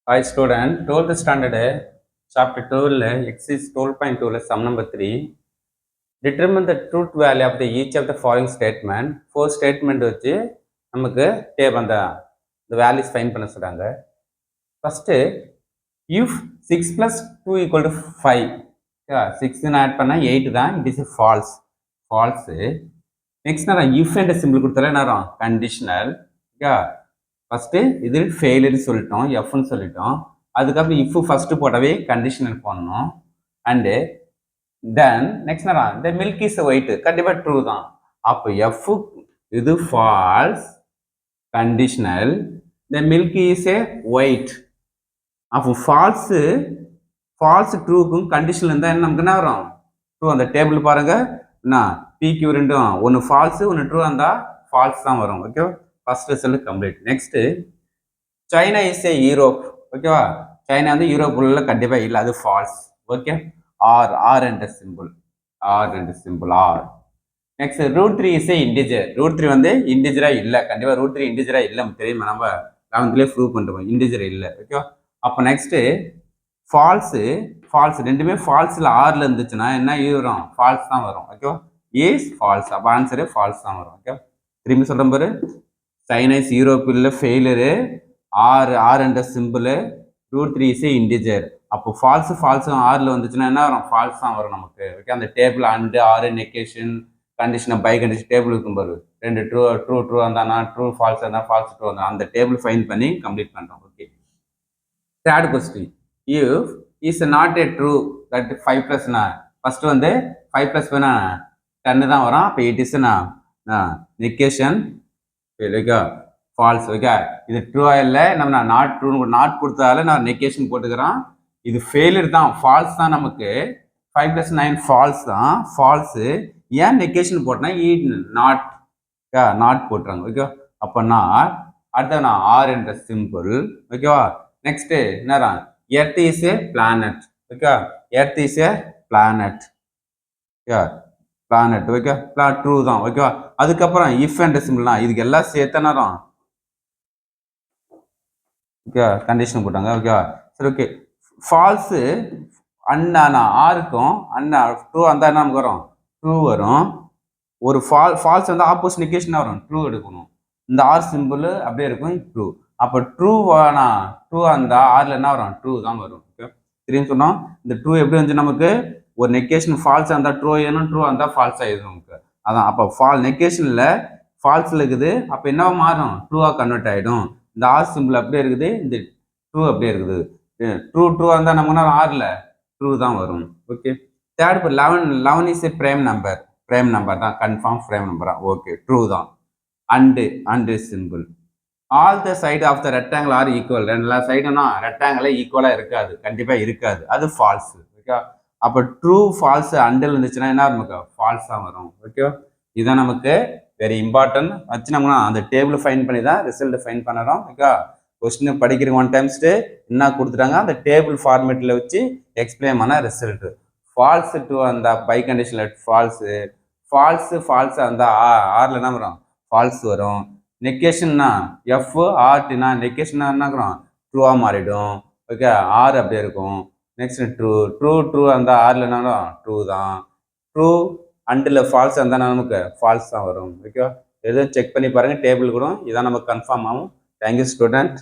Hi student, 12th standard, chapter 12, exercise 12.2, sum number 3. Determine the truth value of each of the following statement. 4 statement வச்சு நமக்கு tape அந்த values find பண்ண சொல்றாங்க. First, if 6 plus 2 equal to 5, 6 add பண்ணா 8 தான், it is false. False. Next, if என்ற symbol கொடுத்தாலே என்ன conditional. ஃபஸ்ட்டு இது ஃபெயிலியர் சொல்லிட்டோம், எஃப்னு சொல்லிட்டோம். அதுக்கப்புறம் இஃப் ஃபஸ்ட்டு போட்டவே கண்டிஷனல் பண்ணணும். And then next the milk is white, கண்டிப்பாக ட்ரூ தான். அப்போ எஃப் இது false, conditional, the milk is a white. அப்போ ஃபால்ஸ் ட்ரூக்கும் கண்டிஷனல் இருந்தால் என்ன நமக்கு என்ன வரும்? ட்ரூ. அந்த டேபிள் பாருங்க, என்ன பிக்யூ ரெண்டும் ஒன்று ஃபால்ஸு ஒன்று ட்ரூ இருந்தால் ஃபால்ஸ் தான் வரும். Okay, first result complete. Next, China is a Europe. ஓகேவா, சைனா வந்து யூரோப் உள்ள கண்டிப்பா இல்லை, அது ஃபால்ஸ். ஓகே, ஆர் என்ற simple, or. Next, √3 is a integer. √3 வந்து இன்டிஜரா இல்லை, கண்டிப்பா √3 இன்டிஜரா இல்லை, தெரியுமா? நம்ம 11th ப்ரூவ் பண்ணிட்டோம் இன்டிஜர் இல்லை. ஓகேவா, அப்போ நெக்ஸ்ட் ஃபால்ஸ் ரெண்டுமே ஃபால்ஸ்ல ஆர்ல இருந்துச்சுன்னா என்ன வரும்? ஃபால்ஸ் தான் வரும். ஓகேவா, இஸ் ஃபால்ஸ். அப்போ ஆன்சரு ஃபால்ஸ் தான் வரும். ஓகே, திரும்பி சொல்றேன் பாரு, சைனா இஸ் யூரோப் இல்லை, ஃபெயிலியரு, ஆர் என்ற சிம்பிள், √3 இஸ் இன்டிஜர். அப்போ ஃபால்ஸ் ஆர்ல வந்துச்சுன்னா என்ன வரும்? ஃபால்ஸ் தான் வரும் நமக்கு. ஓகே, அந்த table and or negation condition by condition table இருக்கும் பாரு, ரெண்டு ட்ரூ வந்தானா ட்ரூ, ஃபால்ஸ் இருந்தால் ஃபால்ஸ் ட்ரூ வந்தா அந்த டேபிள் ஃபைன் பண்ணி கம்ப்ளீட் பண்ணுறோம். Okay, third question, if is not A true that 5 + 9, first வந்து 5 + 10 தான் வரும். அப்போ it is negation, okay, false. Okay, இது ட்ரூவா இல்லை, நம்ம நாட் ட்ரூ நாட் கொடுத்தால நான் நெகேஷன் போட்டுக்கிறோம். இது ஃபெயிலியர் தான், ஃபால்ஸ் தான் நமக்கு. 5 + 9 ஃபால்ஸ் தான், ஃபால்ஸு. ஏன் நெகேஷன் போட்டனா நாட் போட்டுறாங்க. ஓகே, அப்போ நாட். அடுத்த ஆர் என்ற சிம்பிள். ஓகேவா, நெக்ஸ்ட் என்ன, earth is a planet. Okay, earth is a planet. Planet. Okay, true தான். ஓகேவா, அதுக்கப்புறம் இஃப் என்ற சிம்பிள்னா இதுக்கு எல்லாம் சேர்த்து நேரம் ஓகே கண்டிஷன் போட்டாங்க. ஓகேவா, சரி. ஓகே, ஃபால்ஸு அண்ணா ஆருக்கும் அண்ணா ட்ரூ வந்தால் என்ன நமக்கு வரும்? ட்ரூ வரும். ஒரு ஃபால்ஸ் வந்து ஆப்போசிட் நெகேஷன் வரும், ட்ரூ எடுக்கணும். இந்த ஆர் சிம்பிள் அப்படியே இருக்கும், ட்ரூ. அப்போ ட்ரூ அந்த ஆர்ல என்ன வரும்? ட்ரூ தான் வரும். ஓகே, தெரியும் சொன்னோம். இந்த ட்ரூ எப்படி வந்து நமக்கு ஒரு நெகேஷன் ஃபால்ஸ் இருந்தால் ட்ரூ ஆயிடும், ட்ரூ இருந்தால் ஃபால்ஸ் ஆயிடும் நமக்கு. அதான் அப்போ நெகேஷன்ல ஃபால்ஸ்ல இருக்குது, அப்போ என்ன மாறும்? ட்ரூவா கன்வெர்ட் ஆயிடும். இந்த ஆர் சிம்பிள் அப்படியே இருக்குது, இந்த ட்ரூ அப்படியே இருக்குது. ட்ரூ இருந்தால் நமக்கு ஆர்ல ட்ரூ தான் வரும். Okay, third 11 is a prime number தான், கன்ஃபார்ம் பிரைம் நம்பரா? ஓகே, ட்ரூ தான். And simple, all the side of the rectangle are equal. ரெண்டு சைடுனா ரெக்டாங்கிள் ஈக்குவலா இருக்காது, கண்டிப்பா இருக்காது, அது ஃபால்ஸ். ஓகே, அப்போ ட்ரூ ஃபால்ஸ் அண்டில் இருந்துச்சுன்னா என்ன நமக்கு? ஃபால்ஸ் தான் வரும். ஓகே, இதுதான் நமக்கு வெரி இம்பார்ட்டன்ட். வச்சு நம்ம அந்த டேபிள் ஃபைன் பண்ணி தான் ரிசல்ட் ஃபைன் பண்ணுறோம். ஓகே, கொஸ்டின் படிக்கிற 1 times என்ன கொடுத்துட்டாங்க, அந்த டேபிள் ஃபார்மேட்டில் வச்சு எக்ஸ்பிளைன் பண்ண ரிசல்ட். ஃபால்ஸ் டு அந்த பை கண்டிஷனில் ஃபால்ஸ் அந்த ஆர்ல என்ன வரும்? ஃபால்ஸ் வரும். நெகேஷன்னா எஃப் ஆர்டினா நெகேஷன் என்ன வரும்? ட்ரூவாக மாறிடும். ஓகே, ஆர் அப்படியே இருக்கும். நெக்ஸ்ட் ட்ரூ அந்த ஆர்ல என்ன வரும்? ட்ரூ தான். ட்ரூ அண்டில் ஃபால்ஸ் இருந்தால் நமக்கு ஃபால்ஸ் தான் வரும். ஓகே, எதுவும் செக் பண்ணி பாருங்க, டேபிள் கூட இதான் நமக்கு கன்ஃபார்ம் ஆகும். Thank you student.